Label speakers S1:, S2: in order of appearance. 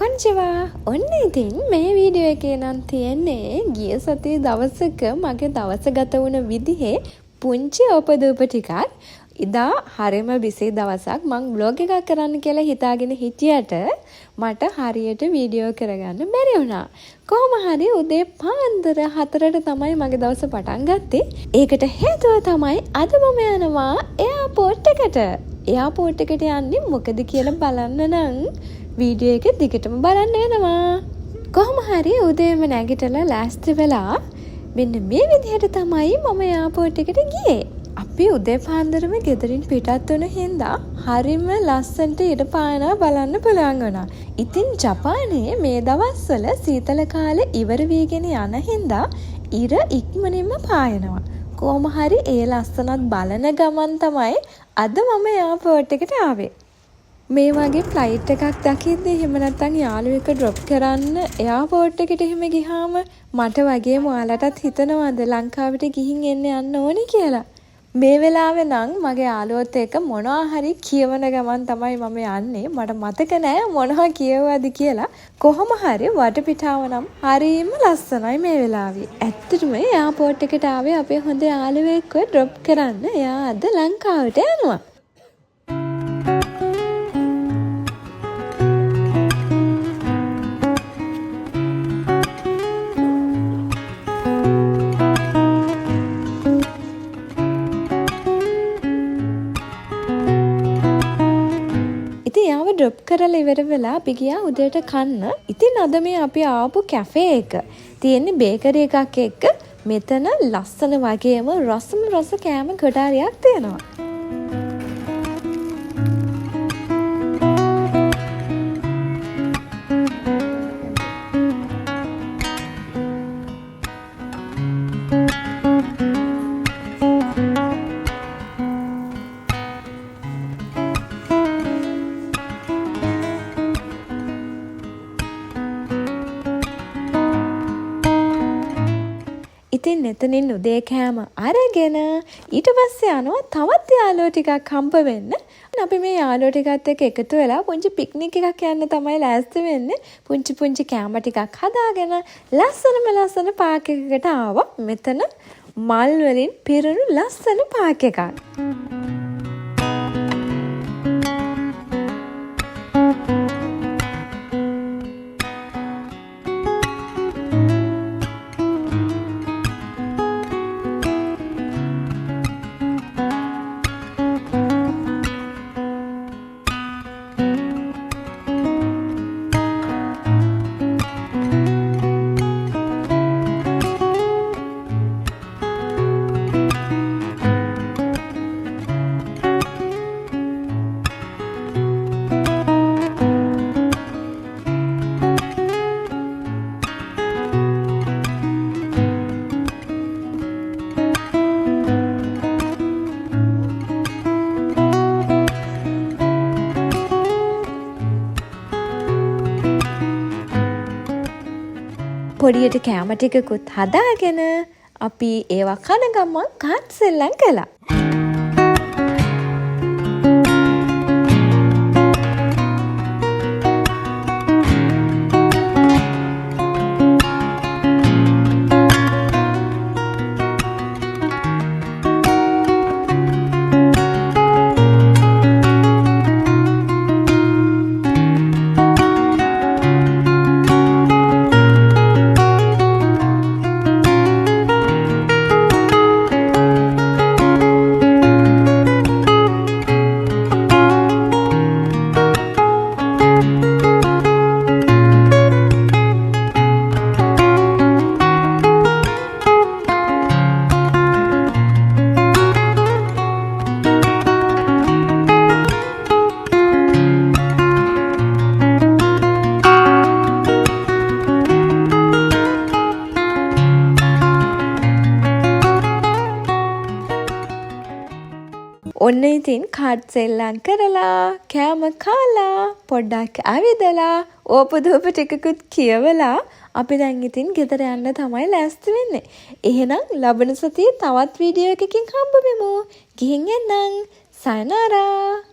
S1: කොන්චිවා ඔන්න ඉතින් මේ වීඩියෝ එකේ නම් තියෙන්නේ ගිය සතියේ දවසක මගේ දවස ගත වුණ විදිහේ පුංචි උපදූප ටිකක්. ඉදා හරිම බිසි දවසක් මං ව්ලොග් එකක් කරන්න කියලා හිතාගෙන හිටියට මට හරියට වීඩියෝ කරගන්න බැරි වුණා. කොහොම හරි උදේ පාන්දර 4ට තමයි මගේ දවස පටන් ගත්තේ. ඒකට හේතුව තමයි අද මම යනවා එයාපෝට් එකට. එයාපෝට් එකට යන්නේ මොකද කියලා බලන්න නම් වීඩියෝ එක දිගටම බලන්න වෙනවා. කොහොම හරි උදේම නැගිටලා ලෑස්ති වෙලා මෙන්න මේ විදිහට තමයි මම එයාපෝට් එකට ගියේ. අපි උදේ පාන්දරම ගෙදරින් පිටත් වුණ හින්දා හරිම ලස්සනට ඉර පායනවා බලන්න පුළුවන් වුණා. ඉතින් ජපානයේ මේ දවස්වල සීතල කාලේ ඉවර වීගෙන යන හින්දා ඉර ඉක්මනින්ම පායනවා. කොහොම හරි ඒ ලස්සනත් බලන ගමන් තමයි අද මම එයාපෝට් එකට ආවේ. මේ වගේ ෆ්ලයිට් එකක් දකිද්දී එහෙම නැත්නම් යාළුවෙක් ඩ්‍රොප් කරන්න එයාපෝට් එකට එහෙම ගියාම මට වගේම ඔයාලටත් හිතනවද ලංකාවට ගිහින් යන්න ඕනේ කියලා. මේ වෙලාවේ නම් මගේ යාළුවොත් එක්ක මොනවා හරි කියවන ගමන් තමයි මම යන්නේ. මට මතක නෑ මොනවා කියවුවද කියලා. කොහොම හරි වටපිටාව නම් හරිම ලස්සනයි මේ වෙලාවේ. ඇත්තටම එයාපෝට් එකට ආවේ අපේ හොඳ යාළුවෙක්ව ඩ්‍රොප් කරන්න. එයා අද ලංකාවට යනවා. ඩ්‍රොප් කරලා ඉවර වෙලා අපි ගියා උදේට කන්න. ඉතින් අද මේ අපි ආපු කැෆේ එක තියෙන්නේ බේකරි එකක් එක්ක. මෙතන ලස්සන වගේම රසම රස කෑම කොටාරියක් තියෙනවා. ඉතින් එතනින් උදේ කෑම අරගෙන ඊට පස්සේ යනවා තවත් යාළුවෝ ටිකක් හම්බ වෙන්න. අපි මේ යාළුවෝ ටිකත් එක්ක එකතු වෙලා පුංචි පික්නික් එකක් යන්න තමයි ලෑස්ති වෙන්නේ. පුංචි කෑම ටිකක් හදාගෙන ලස්සන පාක් එකකට ආවා. මෙතන මල් වලින් පිරුණු ලස්සන පාක් එකක්. පොඩියට කෑම ටිකකුත් හදාගෙන අපි ඒවා කන ගමන් කාට් සෙල්ලම් කළා. ඔන්න ඉතින් කාඩ් සෙල්ලම් කරලා කෑම කාලා පොඩ්ඩක් ඇවිදලා ඕපදූප ටිකකුත් කියවලා අපි දැන් ඉතින් ගෙදර යන්න තමයි ලෑස්ති වෙන්නේ. එහෙනම් ලබන සතියේ තවත් වීඩියෝ එකකින් හම්බ වෙමු. ගිහින් එන්නම්. සයනාරා.